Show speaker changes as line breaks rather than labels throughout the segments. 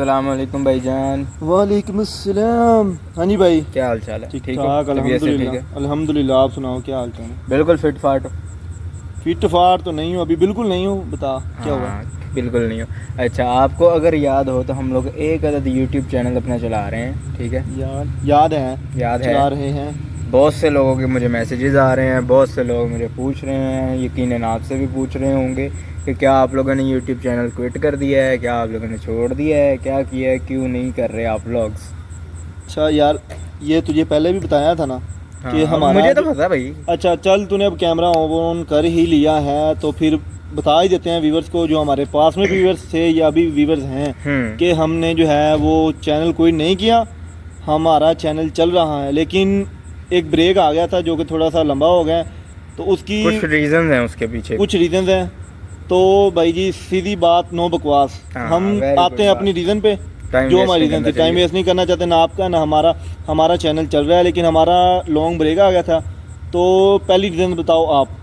अस्सलाम वालेकुम भाईजान।
वालेकुम अस्सलाम। हाँ जी भाई,
क्या हाल चाल है?
ठीक
ठीक हो?
ठाक
तबीयत से ठीक है?
अल्हम्दुलिल्लाह अल्हम्दुलिल्लाह। आप सुनाओ, क्या हाल चाल है?
बिल्कुल फिट फाट हो?
फिट फाट तो नहीं हूँ अभी, बिल्कुल नहीं हूँ। बता क्या हुआ?
हाँ बिल्कुल नहीं हो। अच्छा, आपको अगर याद हो तो हम लोग एक अदद यूट्यूब चैनल अपना चला रहे हैं, ठीक है?
याद है,
याद है।
चला रहे हैं।
बहुत से लोगों के मुझे मैसेजेस आ रहे हैं, बहुत से लोग मुझे पूछ रहे हैं, यकीनन आपसे भी पूछ रहे होंगे कि क्या आप लोगों ने यूट्यूब चैनल क्विट कर दिया है, क्या आप लोगों ने छोड़ दिया है, क्या किया है, क्यों नहीं कर रहे आप व्लॉग्स?
अच्छा यार, ये तुझे पहले भी बताया था ना कि
हाँ
हमारा
मुझे तो पता भाई।
अच्छा चल, तूने अब कैमरा ऑन कर ही लिया है तो फिर बता ही देते हैं व्यूवर्स को, जो हमारे पास में व्यूवर्स थे या अभी व्यूवर्स हैं, कि हमने जो है वो चैनल कोई नहीं किया। हमारा चैनल चल रहा है, लेकिन एक ब्रेक आ गया था जो कि थोड़ा सा लंबा हो गया, तो उसकी
कुछ रीजन हैं उसके पीछे।
कुछ रीज़न्स हैं। तो भाई जी, सीधी बात, नो बकवास।
हाँ,
हम
very
आते
good
हैं
बात।
अपनी रीज़न पे।
टाइम
जो
वेस्ट
हमारी
नहीं
रीज़न
करना
थी, टाइम
चाहिए।
वेस्ट नहीं करना चाहते ना आपका ना हमारा। हमारा चैनल चल रहा है, लेकिन हमारा लॉन्ग ब्रेक आ गया था। तो पहली रीज़न बताओ आप।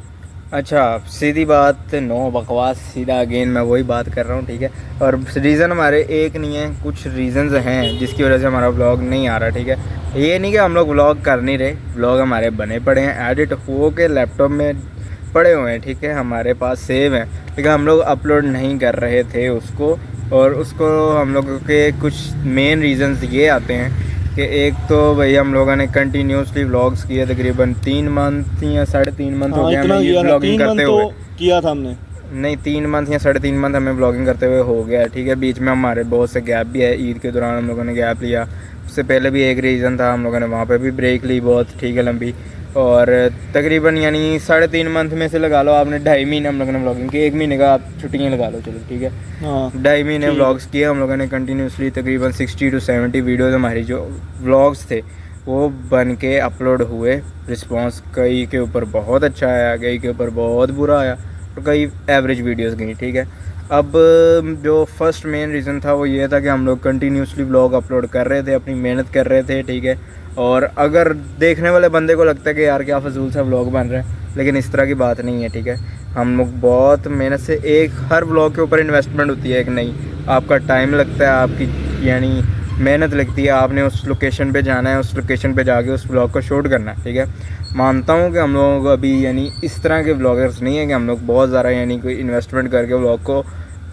अच्छा, सीधी बात, नो बकवास, सीधा अगेन मैं वही बात कर रहा हूँ, ठीक है? और रीज़न हमारे एक नहीं है, कुछ रीज़न्स हैं जिसकी वजह से हमारा व्लॉग नहीं आ रहा, ठीक है? ये नहीं कि हम लोग व्लॉग कर नहीं रहे, व्लॉग हमारे बने पड़े हैं, एडिट हो के लैपटॉप में पड़े हुए हैं, ठीक है? हमारे पास सेव हैं, लेकिन हम लोग अपलोड नहीं कर रहे थे उसको। और उसको हम लोगों के कुछ मेन रीज़न्स ये आते हैं कि एक तो भाई हम लोगों ने कंटिन्यूसली व्लॉग्स किए, तकरीबन 3 मंथ या 3.5 मंथ हो
हाँ,
गए हमें
इतना
ये
किया था,
ब्लॉगिंग
3 मंथ
करते
तो
हुए।
किया था हमने।
नहीं, 3 मंथ या 3.5 मंथ हमें ब्लॉगिंग करते हुए हो गया, ठीक है? बीच में हमारे बहुत से गैप भी है, ईद के दौरान हम लोगों ने गैप लिया, उससे पहले भी एक रीज़न था, हम लोगों ने वहाँ पे भी ब्रेक ली बहुत, ठीक है, लंबी। और तकरीबन यानी 3.5 मंथ में से लगा लो आपने 2.5 महीने हम लोगों ने ब्लॉगिंग की, 1 महीने का आप छुट्टियाँ लगा लो, चलो ठीक है।
हाँ
2.5 महीने
ठीक
व्लॉग्स किए हम लोगों ने कंटिन्यूसली, तकरीबन 60 to 70 वीडियोज़ हमारी जो व्लॉग्स थे वो बन के अपलोड हुए। रिस्पांस कई के ऊपर बहुत अच्छा आया, कई के ऊपर बहुत बुरा आया, और कई एवरेज वीडियोस गई, ठीक है? अब जो फर्स्ट मेन रीज़न था वो ये था कि हम लोग कंटिन्यूसली व्लॉग अपलोड कर रहे थे, अपनी मेहनत कर रहे थे, ठीक है? और अगर देखने वाले बंदे को लगता है कि यार क्या फजूल सा व्लॉग बन रहा है, लेकिन इस तरह की बात नहीं है, ठीक है? हम लोग बहुत मेहनत से, एक हर व्लॉग के ऊपर इन्वेस्टमेंट होती है, एक नई आपका टाइम लगता है, आपकी यानी मेहनत लगती है, आपने उस लोकेशन पे जाना है, उस लोकेशन पे जाके उस व्लॉग को शूट करना है, ठीक है? मानता हूँ कि हम लोग अभी यानी इस तरह के व्लॉगर्स नहीं है कि हम लोग बहुत ज़्यादा यानी कोई इन्वेस्टमेंट करके व्लॉग को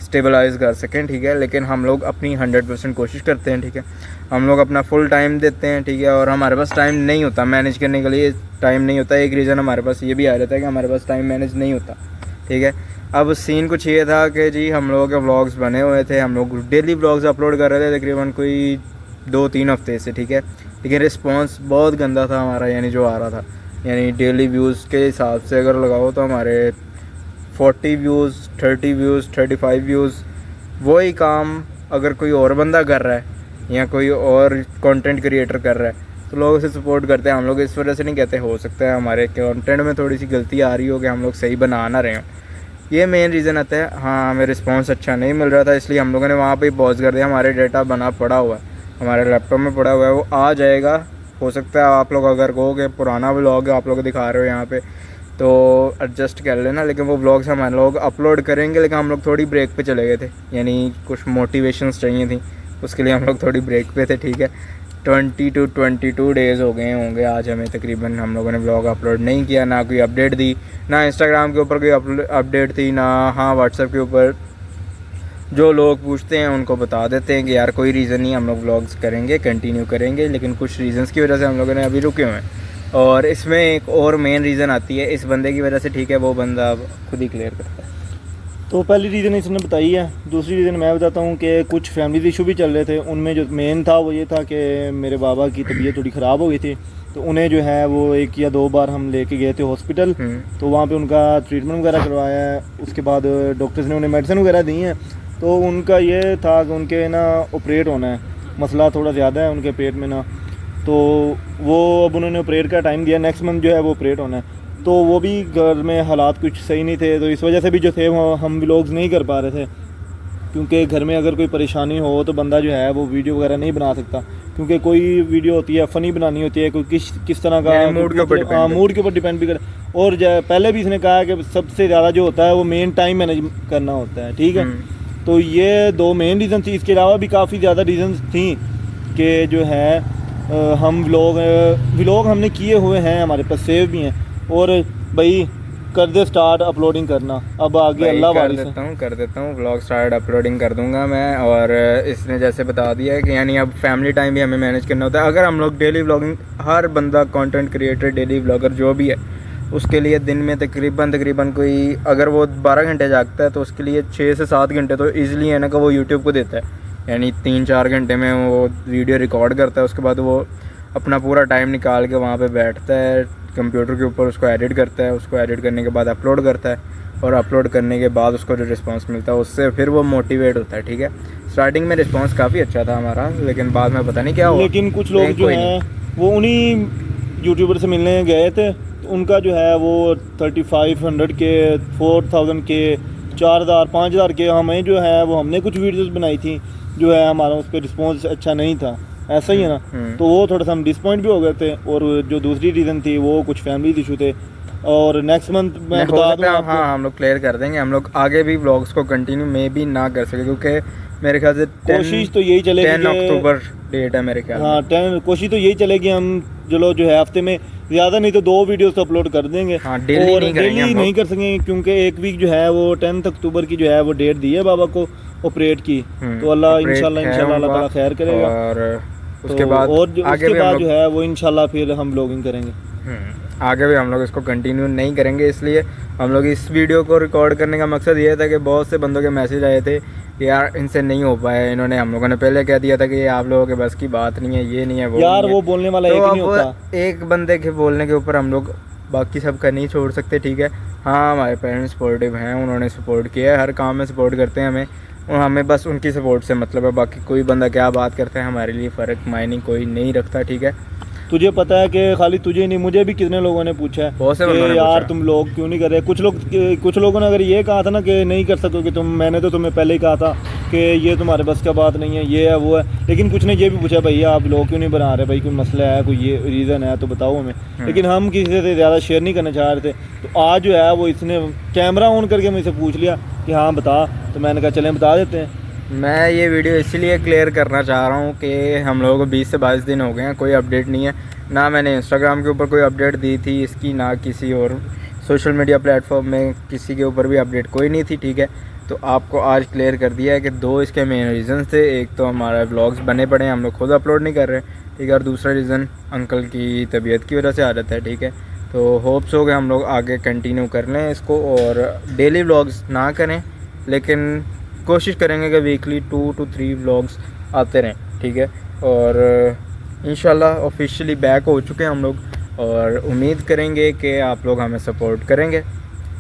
स्टेबलाइज़ कर सकें, ठीक है? लेकिन हम लोग अपनी 100% कोशिश करते हैं, ठीक है? हम लोग अपना फुल टाइम देते हैं, ठीक है? और हमारे पास टाइम नहीं होता मैनेज करने के लिए, टाइम नहीं होता। एक रीज़न हमारे पास ये भी आ जाता है कि हमारे पास टाइम मैनेज नहीं होता, ठीक है? अब सीन कुछ ये था कि जी हम लोगों के व्लॉग्स बने हुए थे, हम लोग डेली व्लॉग्स अपलोड कर रहे थे तकरीबन कोई 2-3 हफ्ते से, ठीक है? लेकिन रिस्पांस बहुत गंदा था हमारा, यानी जो आ रहा था, यानी डेली व्यूज़ के हिसाब से अगर लगाओ तो हमारे 40 व्यूज़, 30 व्यूज़, 35 व्यूज़। वही काम अगर कोई और बंदा कर रहा है या कोई और कंटेंट क्रिएटर कर रहा है तो लोग उसे सपोर्ट करते हैं। हम लोग इस वजह से नहीं कहते, हो सकता है हमारे कंटेंट में थोड़ी सी गलती आ रही हो कि हम लोग सही बना ना रहे हों, ये मेन रीज़न आता है। हाँ, हमें रिस्पांस अच्छा नहीं मिल रहा था, इसलिए हम लोगों ने वहाँ पे पॉज कर दिया। हमारे डेटा बना पड़ा हुआ है, हमारे लैपटॉप में पड़ा हुआ है, वो आ जाएगा। हो सकता है आप लोग अगर कहो कि पुराना व्लॉग आप लोग दिखा रहे हो यहाँ पे तो एडजस्ट कर लेना, लेकिन वो व्लॉग्स हम लोग अपलोड करेंगे। लेकिन हम लोग थोड़ी ब्रेक पे चले गए थे, यानी कुछ मोटिवेशंस चाहिए थी, उसके लिए हम लोग थोड़ी ब्रेक पे थे, ठीक है? 20 to 22 डेज़ हो गए होंगे आज हमें तकरीबन, हम लोगों ने व्लॉग अपलोड नहीं किया, ना कोई अपडेट दी, ना इंस्टाग्राम के ऊपर कोई अपडेट थी, ना हाँ व्हाट्सएप के ऊपर जो लोग पूछते हैं उनको बता देते हैं कि यार कोई रीज़न नहीं, हम लोग व्लॉग्स करेंगे, कंटिन्यू करेंगे, लेकिन कुछ रीज़न्स की वजह से हम लोगों ने अभी रुके हुए हैं। और इसमें एक और मेन रीज़न आती है इस बंदे की वजह से, ठीक है? वो बंदा अब खुद ही क्लियर करता है।
तो पहली रीज़न इसने बताई है। दूसरी रीज़न मैं बताता हूँ कि कुछ फैमिली इशू भी चल रहे थे। उनमें जो मेन था वो ये था कि मेरे बाबा की तबीयत थोड़ी ख़राब हो गई थी, तो उन्हें जो है वो 1 या 2 बार हम लेके गए थे हॉस्पिटल। तो वहाँ पे उनका ट्रीटमेंट वगैरह करवाया है, उसके बाद डॉक्टर्स ने उन्हें मेडिसिन वगैरह दी हैं। तो उनका ये था कि उनके ना ऑपरेट होना है, मसला थोड़ा ज़्यादा है उनके पेट में ना, तो वो अब उन्होंने ऑपरेट का टाइम दिया, नेक्स्ट मंथ जो है वो ऑपरेट होना है। तो वो भी घर में हालात कुछ सही नहीं थे, तो इस वजह से भी जो थे वो हम व्लॉग्स नहीं कर पा रहे थे, क्योंकि घर में अगर कोई परेशानी हो तो बंदा जो है वो वीडियो वगैरह नहीं बना सकता, क्योंकि कोई वीडियो होती है फ़नी बनानी होती है, कोई किस तरह का
मूड के ऊपर
डिपेंड भी कर। और पहले भी इसने कहा कि सबसे ज़्यादा जो होता है वो मेन टाइम मैनेज करना होता है, ठीक है? तो ये 2 मेन रीज़न थी। इसके अलावा भी काफ़ी ज़्यादा रीज़न्स थी कि जो है हम व्लॉग हमने किए हुए हैं, हमारे पास सेव भी हैं। और भाई कर दे स्टार्ट अपलोडिंग करना, अब आगे अल्लाह वाली
कर देता हूँ व्लॉग स्टार्ट अपलोडिंग कर दूंगा मैं। और इसने जैसे बता दिया है कि यानी अब फैमिली टाइम भी हमें मैनेज करना होता है। अगर हम लोग डेली व्लॉगिंग, हर बंदा कंटेंट क्रिएटर, डेली व्लॉगर जो भी है, उसके लिए दिन में तकरीबन कोई अगर वो 12 घंटे जागता है तो उसके लिए 6 से 7 घंटे तो ईज़िली है ना कि वो यूट्यूब को देता है। यानी 3-4 घंटे में वो वीडियो रिकॉर्ड करता है, उसके बाद वो अपना पूरा टाइम निकाल के वहाँ पे बैठता है कंप्यूटर के ऊपर, उसको एडिट करता है, उसको एडिट करने के बाद अपलोड करता है, और अपलोड करने के बाद उसको जो रिस्पांस मिलता है उससे फिर वो मोटिवेट होता है। ठीक है, स्टार्टिंग में रिस्पांस काफ़ी अच्छा था हमारा, लेकिन बाद में पता नहीं क्या हुआ।
लेकिन कुछ लोग जो हैं वो उन्हीं यूट्यूबर से मिलने गए थे, तो उनका जो है वो 3500 के, 4000 के, 4000, 5000 के, हमें जो है वो हमने कुछ वीडियोस बनाई थी, जो है हमारा उस पर रिस्पॉन्स अच्छा नहीं था, ऐसा ही है ना। तो वो थोड़ा सा हम डिसपॉइंट भी हो गए थे। और जो दूसरी रीज़न थी वो कुछ फैमिली इशू थे। और नेक्स्ट मंथ मैं बता दूँ आपको,
हाँ हम लोग क्लियर कर देंगे। हम लोग आगे भी व्लॉग्स को कंटिन्यू में भी ना कर सके, क्योंकि मेरे ख्याल से
कोशिश तो यही चलेगी
10 अक्टूबर डेट है मेरे ख्याल।
हाँ 10 कोशिश तो यही चलेगी, हम चलो जो है हफ्ते में ज़्यादा नहीं तो 2 वीडियोस तो अपलोड कर देंगे।
हाँ, डेली
नहीं कर सकेंगे, क्योंकि एक वीक जो है वो 10 अक्टूबर की जो है वो डेट दी है बाबा को ऑपरेट की। तो अल्लाह इंशाल्लाह अल्लाह ताला खैर करेगा।
और उसके बाद
उसके बाद जो है वो इंशाल्लाह फिर हम व्लॉगिंग करेंगे।
आगे भी हम लोग इसको कंटिन्यू नहीं करेंगे, इसलिए हम लोग इस वीडियो को रिकॉर्ड करने का मकसद ये था कि बहुत से बंदों के मैसेज आए थे कि यार इनसे नहीं हो पाया, इन्होंने हम लोगों ने पहले कह दिया था कि ये आप लोगों के बस की बात नहीं है, ये नहीं है, वो
यार
नहीं
वो
है।
बोलने वाला
तो
एक नहीं होता।
एक बंदे के बोलने के ऊपर हम लोग बाकी सब का नहीं छोड़ सकते। ठीक है, हाँ हमारे पेरेंट्स सपोर्टिव हैं, उन्होंने सपोर्ट किया है, हर काम में सपोर्ट करते हैं हमें, और हमें बस उनकी सपोर्ट से मतलब है। बाकी कोई बंदा क्या बात करता है हमारे लिए फ़र्क मायने कोई नहीं रखता। ठीक है,
तुझे पता है कि खाली तुझे नहीं, मुझे भी कितने लोगों ने पूछा है,
बहुत से बंदों ने
यार
पूछा।
तुम लोग क्यों नहीं कर रहे। कुछ लोगों ने अगर ये कहा था ना कि नहीं कर सकोगे तुम, मैंने तो तुम्हें पहले ही कहा था कि ये तुम्हारे बस का बात नहीं है, ये है वो है। लेकिन कुछ ने ये भी पूछा भैया आप लोग क्यों नहीं बना रहे, भाई कोई मसला है, कोई ये रीज़न है तो बताओ हमें। लेकिन हम किसी से ज़्यादा शेयर नहीं करना चाह रहे थे। तो आज जो है वो इसने कैमरा ऑन करके मुझसे पूछ लिया कि हाँ बता, तो मैंने कहा चलें बता देते हैं।
मैं ये वीडियो इसलिए क्लियर करना चाह रहा हूँ कि हम लोगों को 20 से 22 दिन हो गए हैं, कोई अपडेट नहीं है। ना मैंने इंस्टाग्राम के ऊपर कोई अपडेट दी थी इसकी, ना किसी और सोशल मीडिया प्लेटफॉर्म में किसी के ऊपर भी अपडेट कोई नहीं थी। ठीक है, तो आपको आज क्लियर कर दिया है कि 2 इसके मेन रीज़न्स थे। एक तो हमारा व्लॉग्स बने पड़े हैं, हम लोग खुद अपलोड नहीं कर रहे। ठीक है, और दूसरा रीज़न अंकल की तबीयत की वजह से आ जाता है। ठीक है, तो होप्स हो कि हम लोग आगे कंटिन्यू कर लें इसको, और डेली व्लॉग्स ना करें, लेकिन कोशिश करेंगे कि वीकली 2 to 3 व्लॉग्स आते रहें। ठीक है, और इंशाल्लाह ऑफिशियली बैक हो चुके हैं हम लोग, और उम्मीद करेंगे कि आप लोग हमें सपोर्ट करेंगे,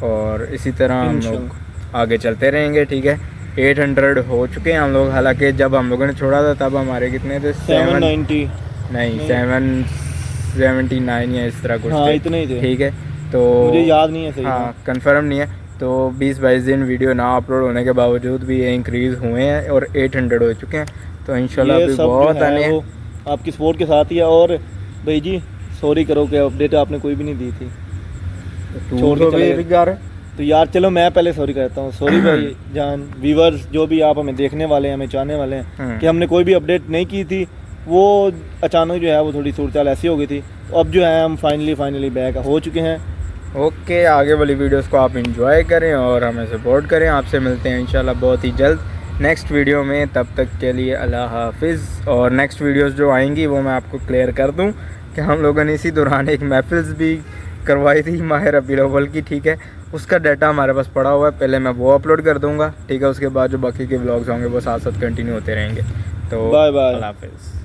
और इसी तरह हम लोग आगे चलते रहेंगे। ठीक है, 800 हो चुके हैं हम लोग। हालांकि जब हम लोगों ने छोड़ा था तब हमारे कितने थे,
790
नहीं 779 या इस तरह कुछ
हाँ,
थे।
इतने ही थे।
ठीक है, तो
मुझे याद नहीं है सही।
हाँ कंफर्म नहीं है। तो 20-22 दिन वीडियो ना अपलोड होने के बावजूद भी ये इंक्रीज़ हुए हैं और 800 हो चुके हैं। तो इंशाल्लाह
ये
भी
सब
बहुत
जो है
आने हैं।
वो आपकी सपोर्ट के साथ ही है। और भाई जी सॉरी करो कि अपडेट आपने कोई भी नहीं दी थी, छोड़ के चले गए। तो यार चलो मैं पहले सॉरी कहता हूँ। सॉरी भाई जान, व्यूवर्स जो भी आप हमें देखने वाले हैं, हमें चाहने वाले हैं, कि हमने कोई भी अपडेट नहीं की थी। वो अचानक जो है वो थोड़ी सूरत ऐसी हो गई थी। तो अब जो है हम फाइनली बैक हो चुके हैं।
ओके, आगे वाली वीडियोस को आप एंजॉय करें और हमें सपोर्ट करें। आपसे मिलते हैं इंशाल्लाह बहुत ही जल्द नेक्स्ट वीडियो में। तब तक के लिए अल्लाह हाफिज़। और नेक्स्ट वीडियोस जो आएंगी वो मैं आपको क्लियर कर दूं कि हम लोगों ने इसी दौरान एक महफिल भी करवाई थी माह रबीउल अव्वल की। ठीक है, उसका डाटा हमारे पास पड़ा हुआ है, पहले मैं वो अपलोड कर दूँगा। ठीक है, उसके बाद जो बाकी के व्लॉग्स होंगे वो साथ साथ कंटिन्यू होते रहेंगे। तो
बाय बाय,
अल्लाह हाफिज़।